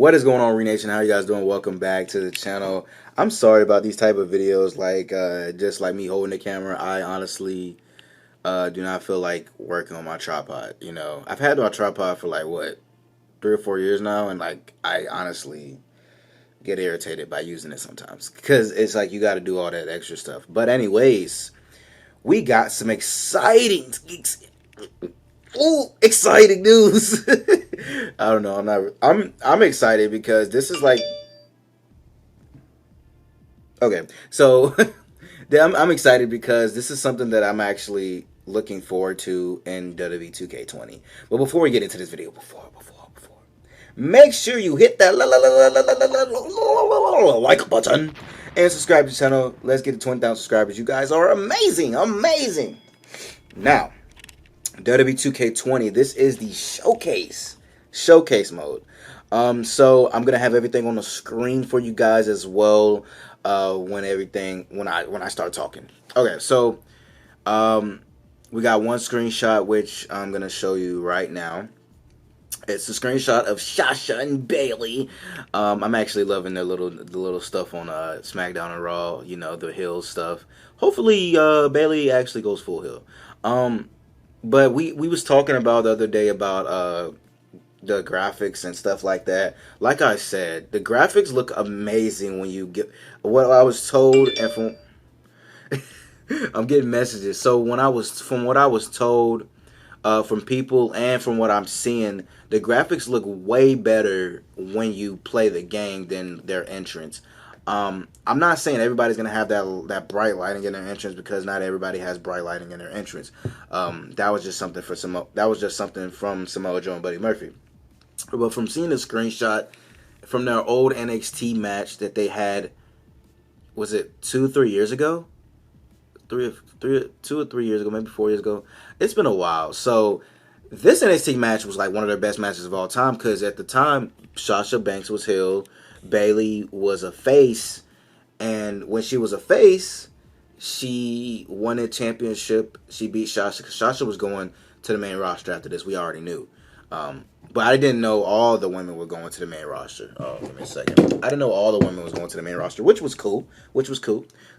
What is going on, Reid Nation? How you guys doing? Welcome back to the channel. I'm sorry about these type of videos, just like me holding the camera. I honestly do not feel like working on my tripod. You know, I've had my tripod for like what 3 or 4 years now, and like I honestly get irritated by using it sometimes because it's like you got to do all that extra stuff. But anyways, we got some exciting news. I don't know. I'm excited because this is like okay. So I'm excited because this is something that I'm actually looking forward to in WWE 2K20. But before we get into this video, before, make sure you hit that like button and subscribe to the channel. Let's get to 20,000 subscribers. You guys are amazing, amazing. Now, WWE 2K20. This is the showcase mode. So I'm gonna have everything on the screen for you guys as well. When I start talking. Okay, so we got one screenshot which I'm gonna show you right now. It's a screenshot of Sasha and Bailey. I'm actually loving the little stuff on SmackDown and Raw. You know, the heel stuff. Hopefully, Bailey actually goes full heel. But we was talking about the other day about the graphics and stuff like that. Like I said, the graphics look amazing when you get what I was told, and from I'm getting messages. So from what I was told from people and from what I'm seeing, the graphics look way better when you play the game than their entrance. I'm not saying everybody's gonna have that bright lighting in their entrance, because not everybody has bright lighting in their entrance. That was just something from Samoa Joe and Buddy Murphy. But from seeing the screenshot from their old NXT match that they had, was it 2 or 3 years ago? 2 or 3 years ago, maybe 4 years ago. It's been a while. So this NXT match was like one of their best matches of all time, because at the time Sasha Banks was heel, Bailey was a face, and when she was a face, she won a championship. She beat Sasha because Sasha was going to the main roster after this. We already knew. But I didn't know all the women were going to the main roster. Oh, give me a second. I didn't know all the women was going to the main roster, which was cool.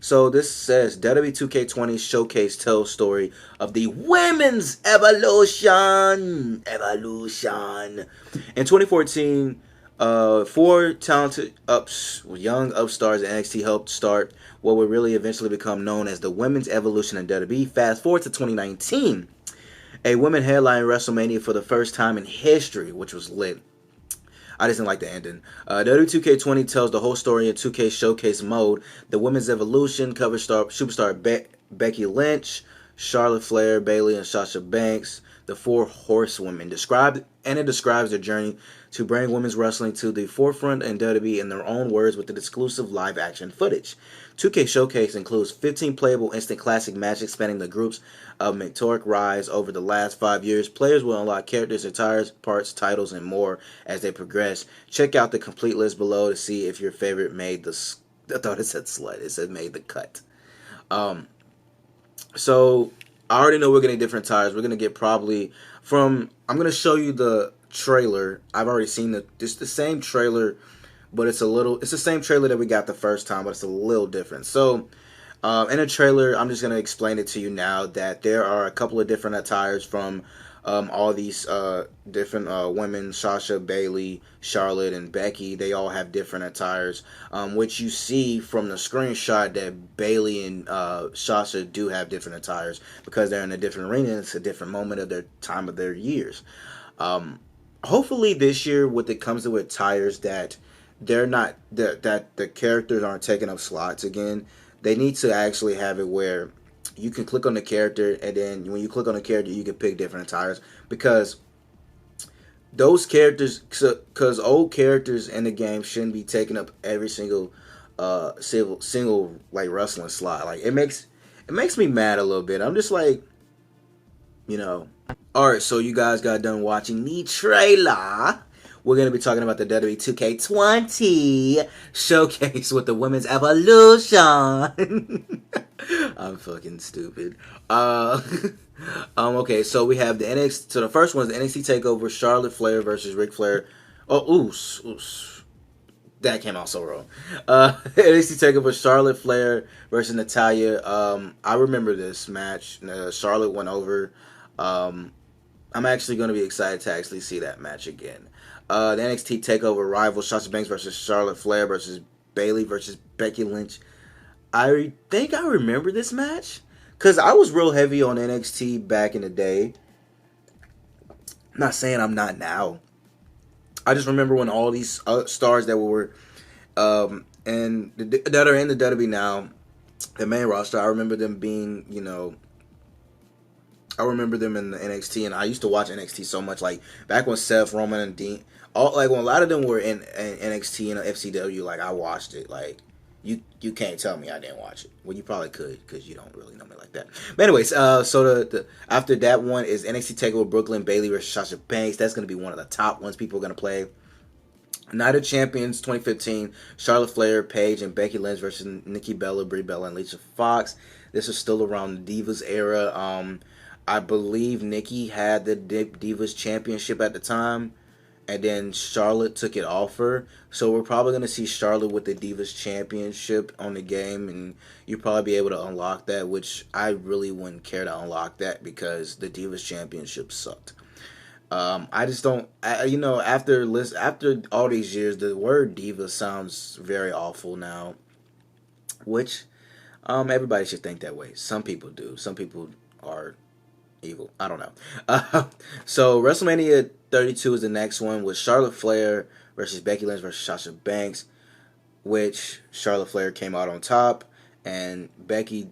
So this says WWE 2K20 Showcase tells story of the women's evolution. In 2014, four talented young upstarts in NXT helped start what would really eventually become known as the women's evolution in WWE. Fast forward to 2019. A women headline WrestleMania for the first time in history, which was lit. I just didn't like the ending. WWE 2K20 tells the whole story in 2K Showcase mode. The women's evolution covers superstar Becky Lynch, Charlotte Flair, Bailey, and Sasha Banks, the four horsewomen. It describes their journey to bring women's wrestling to the forefront in WWE in their own words with the exclusive live-action footage. 2K Showcase includes 15 playable instant classic matches spanning the group's meteoric rise over the last 5 years. Players will unlock characters, attires, parts, titles, and more as they progress. Check out the complete list below to see if your favorite made the... I thought it said slut. It said made the cut. So I already know we're getting different tires. We're gonna get probably from. I'm gonna show you the trailer. I've already seen it's the same trailer, but it's the same trailer that we got the first time, but it's a little different. So in a trailer, I'm just gonna explain it to you now that there are a couple of different attires from all these different women: Sasha, Bailey, Charlotte, and Becky. They all have different attires, which you see from the screenshot that Bailey and Sasha do have different attires because they're in a different arena. It's a different moment of their time of their years. Hopefully this year, when it comes to attires, that they're not that the characters aren't taking up slots again. They need to actually have it where you can click on the character, and then when you click on the character, you can pick different attires, because those characters, because old characters in the game shouldn't be taking up every single like wrestling slot. Like it makes me mad a little bit. I'm just like, you know. All right, so you guys got done watching the trailer. We're going to be talking about the WWE 2K20 showcase with the women's evolution. I'm fucking stupid. Okay, so we have the NXT. So the first one is the NXT Takeover: Charlotte Flair versus Ric Flair Oh, oos. That came out so wrong. NXT Takeover Charlotte Flair versus Natalya. I remember this match. Charlotte went over. Um, I'm actually going to be excited to actually see that match again. The NXT Takeover rival Sasha Banks versus Charlotte Flair versus Bayley versus Becky Lynch. I think I remember this match because I was real heavy on NXT back in the day. I'm not saying I'm not now. I just remember when all these stars that were and that are in the WWE now, the main roster. I remember them being, I remember them in the NXT, and I used to watch NXT so much. Like back when Seth, Roman, and Dean, all like when a lot of them were in NXT and FCW. Like I watched it. Like you can't tell me I didn't watch it. Well, you probably could because you don't really know me like that. But anyways, so the after that one is NXT Takeover Brooklyn Bayley versus Sasha Banks. That's gonna be one of the top ones people are gonna play. Night of Champions 2015, Charlotte Flair, Paige, and Becky Lynch versus Nikki Bella, Brie Bella, and Alicia Fox. This was still around the Divas era. I believe Nikki had the Divas Championship at the time, and then Charlotte took it off her. So we're probably going to see Charlotte with the Divas Championship on the game, and you'll probably be able to unlock that, which I really wouldn't care to unlock that because the Divas Championship sucked. I just don't. After all these years, the word diva sounds very awful now. Which, everybody should think that way. Some people do. Some people are evil. I don't know. So WrestleMania 32 is the next one with Charlotte Flair versus Becky Lynch versus Sasha Banks, which Charlotte Flair came out on top, and Becky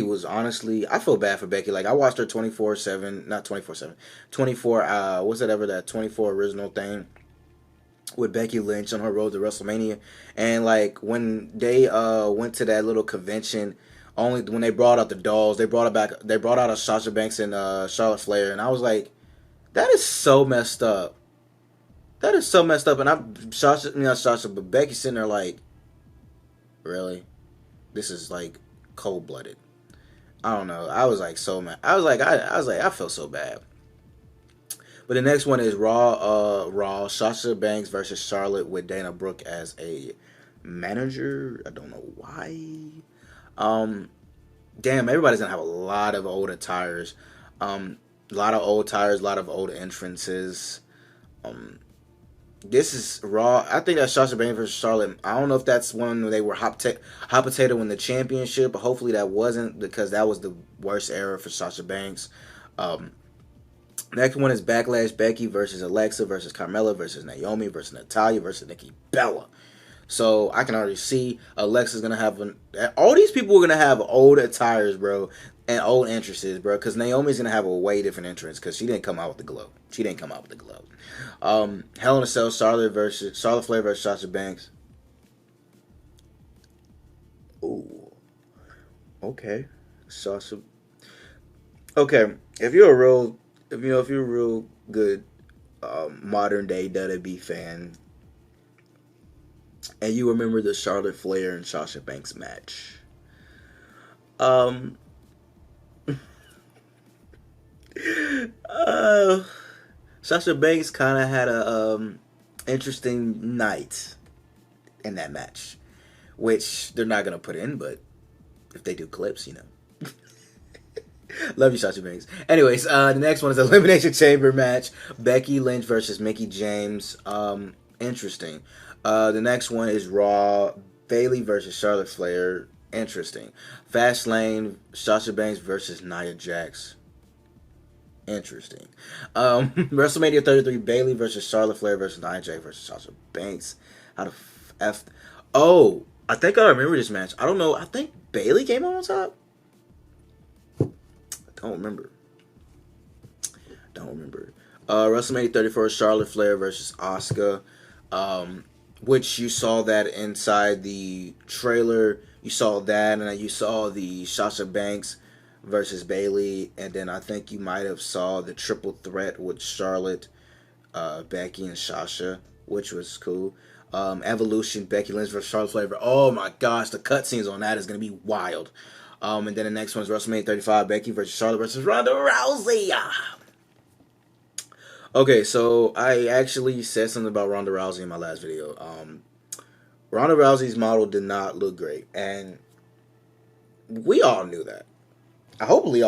was honestly, I feel bad for Becky. Like I watched her 24/7, not 24/7, 24. What's that ever that 24 original thing with Becky Lynch on her road to WrestleMania, and like when they went to that little convention, only when they brought out the dolls, they brought out a Sasha Banks and Charlotte Flair, and I was like, that is so messed up. That is so messed up, and I'm Sasha, but Becky's sitting there like, really, this is like cold blooded. I don't know. I was like so mad. I felt so bad. But the next one is Raw. Sasha Banks versus Charlotte with Dana Brooke as a manager. I don't know why. Damn, everybody's gonna have a lot of old attires. A lot of old tires, a lot of old entrances. This is Raw. I think that's Sasha Banks versus Charlotte. I don't know if that's one where they were hot potato in the championship, but hopefully that wasn't because that was the worst era for Sasha Banks. Next one is Backlash Becky versus Alexa versus Carmella versus Naomi versus Natalya versus Nikki Bella. So I can already see Alexa's gonna have all these people are gonna have old attires, bro, and old entrances, bro. Because Naomi's gonna have a way different entrance because she didn't come out with the glow. Hell in a Cell, Charlotte Flair versus Sasha Banks. Ooh, okay, Sasha. Okay, if you're a real good modern day WWE fan, and you remember the Charlotte Flair and Sasha Banks match, Sasha Banks kind of had a interesting night in that match, which they're not gonna put in, but if they do clips, Love you, Sasha Banks. Anyways, the next one is Elimination Chamber match: Becky Lynch versus Mickie James. Interesting. The next one is Raw: Bayley versus Charlotte Flair. Interesting. Fastlane: Sasha Banks versus Nia Jax. Interesting. WrestleMania 33: Bayley versus Charlotte Flair versus Nia Jax versus Sasha Banks. How the f? Oh, I think I remember this match. I don't know. I think Bayley came on top. Don't remember. WrestleMania 34: Charlotte Flair versus Asuka. Which you saw that inside the trailer. You saw that, and you saw the Sasha Banks versus Bayley, and then I think you might have saw the triple threat with Charlotte, Becky, and Sasha, which was cool. Evolution: Becky Lynch versus Charlotte Flair. Oh my gosh, the cutscenes on that is gonna be wild. And then the next one is WrestleMania 35: Becky versus Charlotte versus Ronda Rousey. Okay, so I actually said something about Ronda Rousey in my last video. Ronda Rousey's model did not look great, and we all knew that. Hopefully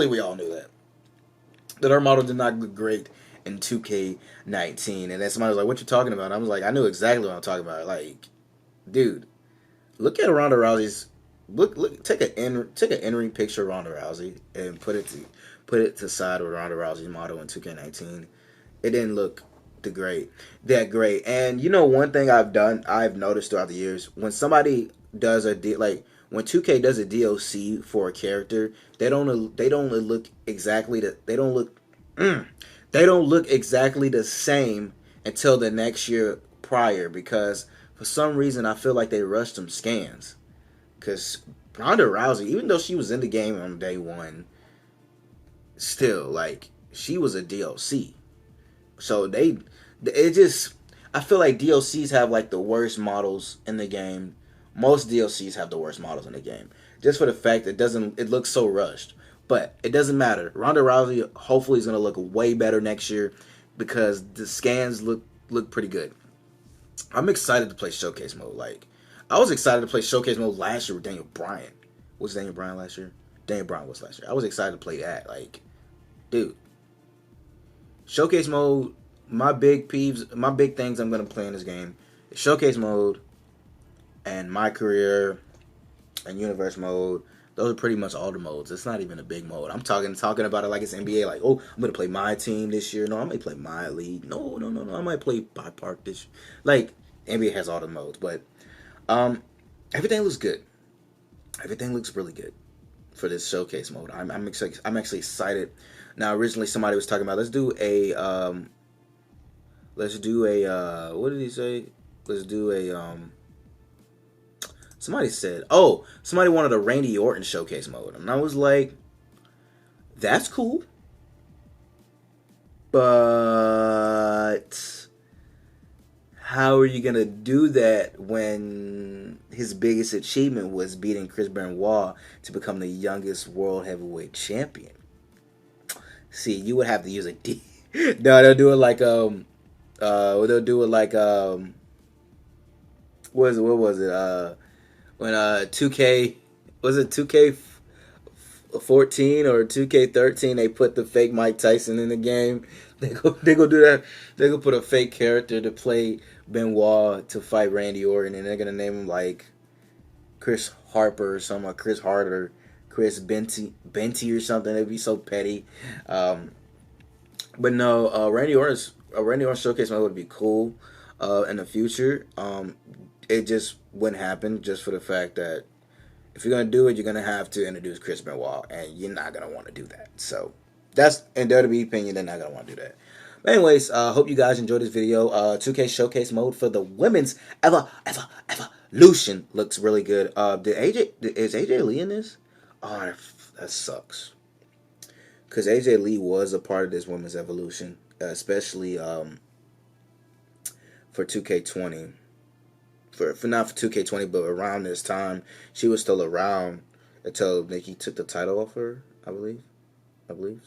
we all knew that her model did not look great in 2K19. And then somebody was like, "What you talking about?" And I was like, "I knew exactly what I'm talking about. Like, dude, look at Ronda Rousey's take an in-ring picture of Ronda Rousey and put it to side with Ronda Rousey's model in 2K19. It didn't look that great. And you know, one thing I've noticed throughout the years, when somebody does like when 2K does a DLC for a character, they don't look exactly they don't look exactly the same until the next year prior, because for some reason I feel like they rushed some scans. Because Ronda Rousey, even though she was in the game on day one, still, like, she was a DLC. So it just, I feel like DLCs have like the worst models in the game. Most DLCs have the worst models in the game, just for the fact that it looks so rushed. But it doesn't matter. Ronda Rousey hopefully is gonna look way better next year because the scans look pretty good. I'm excited to play Showcase mode. Like, I was excited to play Showcase mode last year with Daniel Bryan. Was Daniel Bryan last year? Daniel Bryan was last year. I was excited to play that. Like, dude, Showcase mode. My big things I'm gonna play in this game is Showcase mode and my career and universe mode. Those are pretty much all the modes. It's not even a big mode. I'm talking about it like it's NBA. Like, oh, I'm gonna play my team this year. No, I might play my league. No. I might play by park this. Like, NBA has all the modes, but everything looks good. Everything looks really good for this showcase mode. I'm actually excited. Now, originally somebody was talking about let's do a what did he say? Let's do a somebody said, oh, somebody wanted a Randy Orton showcase mode. And I was like, that's cool. But how are you going to do that when his biggest achievement was beating Chris Benoit to become the youngest world heavyweight champion? See, you would have to use a D. No, they'll do it like what was it? When 2K, was it 2K14 or 2K13, they put the fake Mike Tyson in the game. They go do that. They go put a fake character to play Benoit to fight Randy Orton, and they're gonna name him like Chris Harper or something, like Chris Hart or Chris Benty or something. It'd be so petty. But no, Randy Orton showcase mode would be cool in the future. It just wouldn't happen just for the fact that if you're gonna do it, you're gonna have to introduce Chris Benoit, and you're not gonna want to do that. So that's, in WWE opinion, they're not gonna want to do that. But anyways, hope you guys enjoyed this video. 2K showcase mode for the women's evolution looks really good. Is AJ Lee in this? Oh, that sucks. Because AJ Lee was a part of this women's evolution, especially for 2K20. For not for 2K20, but around this time, she was still around until Nikki took the title off her. I believe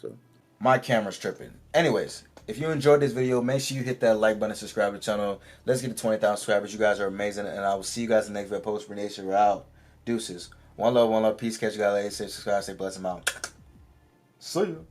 so. My camera's tripping. Anyways, if you enjoyed this video, make sure you hit that like button, subscribe to the channel. Let's get to 20,000 subscribers. You guys are amazing, and I will see you guys in the next video. Post Nation. We're out. Deuces. One love, peace. Catch you guys later. Stay subscribed, stay blessed. I'm out. See you.